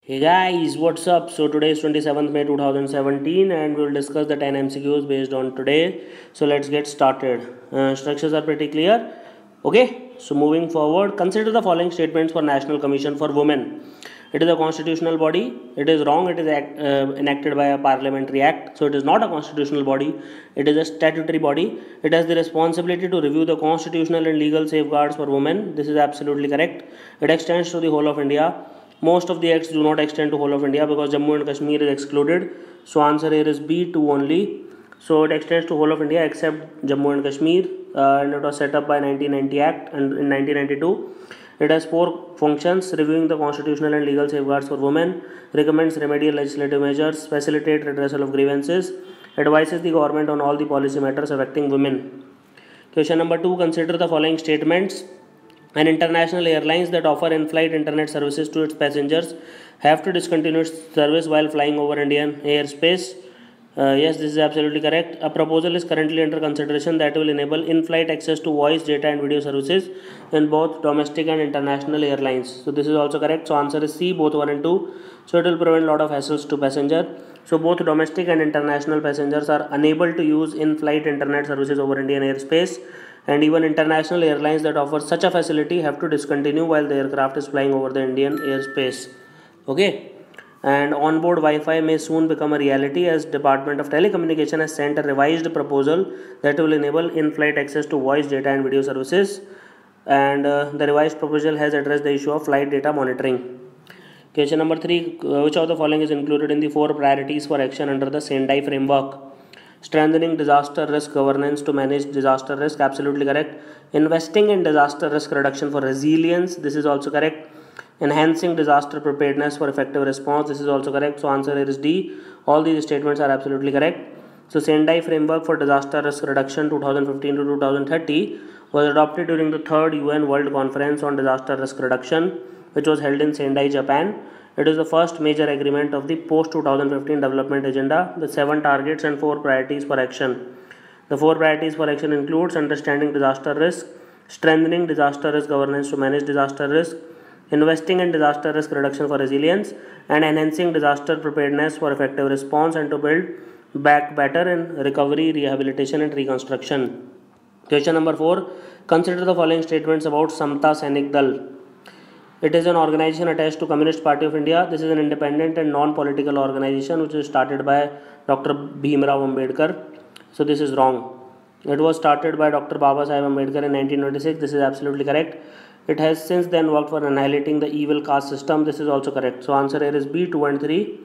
Hey guys, what's up? So today is 27th May 2017 and we'll discuss the 10 MCQs based on today. So let's get started. Structures are pretty clear. Okay, so moving forward, consider the following statements for National Commission for Women. It is a constitutional body. It is wrong. It is enacted by a parliamentary act. So it is not a constitutional body. It is a statutory body. It has the responsibility to review the constitutional and legal safeguards for women. This is absolutely correct. It extends to the whole of India. Most of the acts do not extend to whole of India because Jammu and Kashmir is excluded. So answer here is B2 only. So it extends to whole of India except Jammu and Kashmir, and it was set up by 1990 Act and in 1992. It has four functions: reviewing the constitutional and legal safeguards for women, recommends remedial legislative measures, facilitate redressal of grievances, advises the government on all the policy matters affecting women. Question number 2, consider the following statements. And international airlines that offer in-flight internet services to its passengers have to discontinue its service while flying over Indian airspace. Yes, this is absolutely correct. A proposal is currently under consideration that will enable in-flight access to voice, data and video services in both domestic and international airlines. So this is also correct. So answer is C, both 1 and 2. So it will prevent a lot of hassles to passenger. So both domestic and international passengers are unable to use in-flight internet services over Indian airspace. And even international airlines that offer such a facility have to discontinue while the aircraft is flying over the Indian airspace. Okay. And onboard Wi-Fi may soon become a reality as Department of Telecommunication has sent a revised proposal that will enable in-flight access to voice, data and video services. And the revised proposal has addressed the issue of flight data monitoring. Question number 3. Which of the following is included in the 4 priorities for action under the Sendai Framework? Strengthening disaster risk governance to manage disaster risk, absolutely correct. Investing in disaster risk reduction for resilience, this is also correct. Enhancing disaster preparedness for effective response, this is also correct. So answer here is D. All these statements are absolutely correct. So Sendai Framework for Disaster Risk Reduction 2015 to 2030 was adopted during the 3rd UN World Conference on Disaster Risk Reduction, which was held in Sendai, Japan. It is the first major agreement of the post-2015 development agenda with 7 targets and 4 priorities for action. The 4 priorities for action includes understanding disaster risk, strengthening disaster risk governance to manage disaster risk, investing in disaster risk reduction for resilience, and enhancing disaster preparedness for effective response and to build back better in recovery, rehabilitation and reconstruction. Question number 4. Consider the following statements about Samta Sainik Dal. It is an organization attached to Communist Party of India. This is an independent and non-political organization which was started by Dr. Bhimrao Ambedkar. So this is wrong. It was started by Dr. Baba Sahib Ambedkar in 1926. This is absolutely correct. It has since then worked for annihilating the evil caste system. This is also correct. So answer here is B, 2 and 3.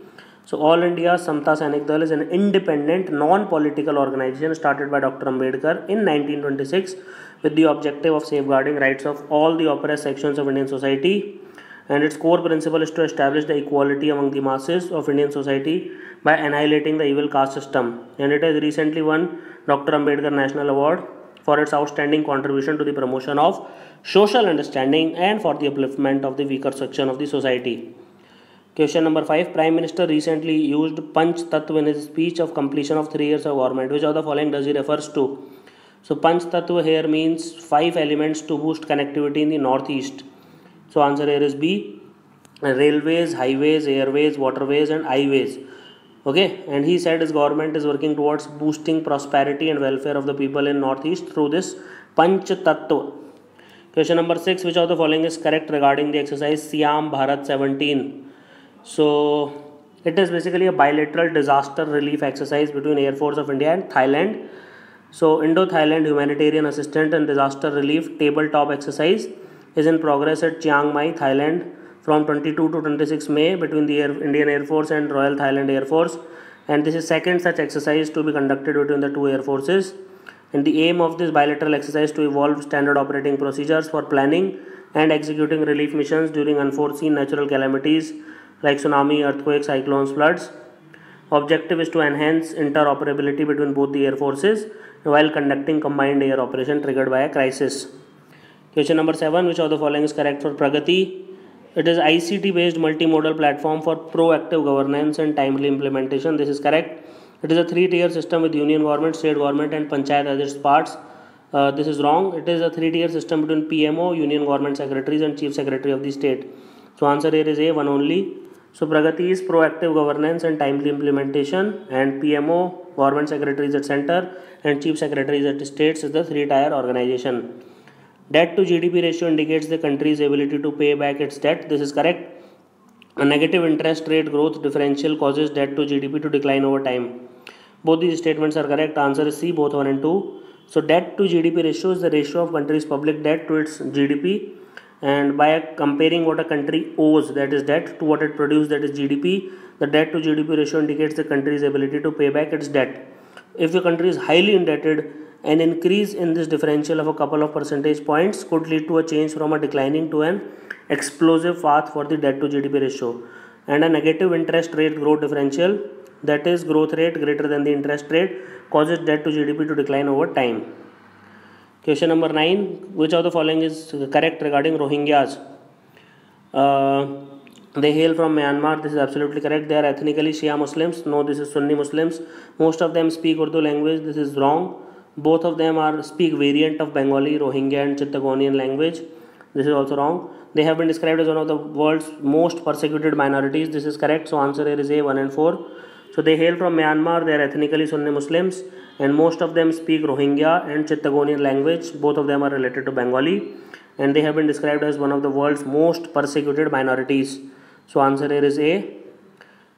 So All India Samta Sainik Dal is an independent non-political organization started by Dr. Ambedkar in 1926 with the objective of safeguarding rights of all the oppressed sections of Indian society, and its core principle is to establish the equality among the masses of Indian society by annihilating the evil caste system, and it has recently won Dr. Ambedkar National Award for its outstanding contribution to the promotion of social understanding and for the upliftment of the weaker section of the society. Question number 5. Prime Minister recently used Panch Tatva in his speech of completion of 3 years of government. Which of the following does he refers to? So Panch Tatva here means 5 elements to boost connectivity in the northeast. So answer here is B. Railways, highways, airways, waterways and highways. Okay, and he said his government is working towards boosting prosperity and welfare of the people in northeast through this Panch Tatva. Question number 6. Which of the following is correct regarding the exercise Siam Bharat 17? So it is basically a bilateral disaster relief exercise between Air Force of India and Thailand. So Indo-Thailand Humanitarian Assistance and Disaster Relief Tabletop Exercise is in progress at Chiang Mai, Thailand from 22 to 26 May between the Indian Air Force and Royal Thailand Air Force, and this is second such exercise to be conducted between the two air forces. And the aim of this bilateral exercise to evolve standard operating procedures for planning and executing relief missions during unforeseen natural calamities like tsunami, earthquakes, cyclones, floods. Objective is to enhance interoperability between both the air forces while conducting combined air operation triggered by a crisis. Question number 7. Which of the following is correct for Pragati? It is ICT based multimodal platform for proactive governance and timely implementation. This is correct. It is a 3-tier system with union government, state government and panchayat as its parts. This is wrong. It is a 3-tier system between PMO, union government secretaries and chief secretary of the state. So answer here is A, one only. So Pragati is proactive governance and timely implementation, and PMO, government secretaries at center, and chief secretaries at states is the three-tier organization. Debt to GDP ratio indicates the country's ability to pay back its debt. This is correct. A negative interest rate growth differential causes debt to GDP to decline over time. Both these statements are correct. Answer is C, both 1 and 2. So debt to GDP ratio is the ratio of country's public debt to its GDP, and by comparing what a country owes, that is debt, to what it produced, that is GDP, the debt to GDP ratio indicates the country's ability to pay back its debt. If a country is highly indebted, an increase in this differential of a couple of percentage points could lead to a change from a declining to an explosive path for the debt to GDP ratio. And a negative interest rate growth differential, that is growth rate greater than the interest rate, causes debt to GDP to decline over time. Question number 9. Which of the following is correct regarding Rohingyas? They hail from Myanmar. This is absolutely correct. They are ethnically Siam Muslims. No, this is Sunni Muslims. Most of them speak Urdu language. This is wrong. Both of them speak variant of Bengali, Rohingya and Chittagonian language. This is also wrong. They have been described as one of the world's most persecuted minorities. This is correct. So answer here is A, 1 and 4. So they hail from Myanmar. They are ethnically Sunni Muslims, and most of them speak Rohingya and Chittagonian language. Both of them are related to Bengali, and they have been described as one of the world's most persecuted minorities. So answer here is A.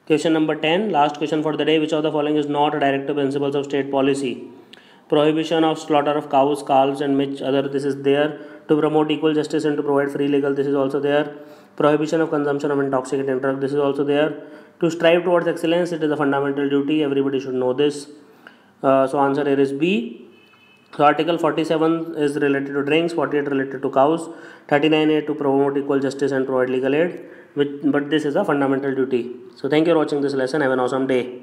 Question number 10, last question for the day. Which of the following is not a directive principles of state policy? Prohibition of slaughter of cows, calves and which other, this is there. To promote equal justice and to provide free legal, this is also there. Prohibition of consumption of intoxicating drug, this is also there. To strive towards excellence, it is a fundamental duty. Everybody should know this. So answer here is B. So article 47 is related to drinks, 48 related to cows, 39A to promote equal justice and provide legal aid. But this is a fundamental duty. So thank you for watching this lesson. Have an awesome day.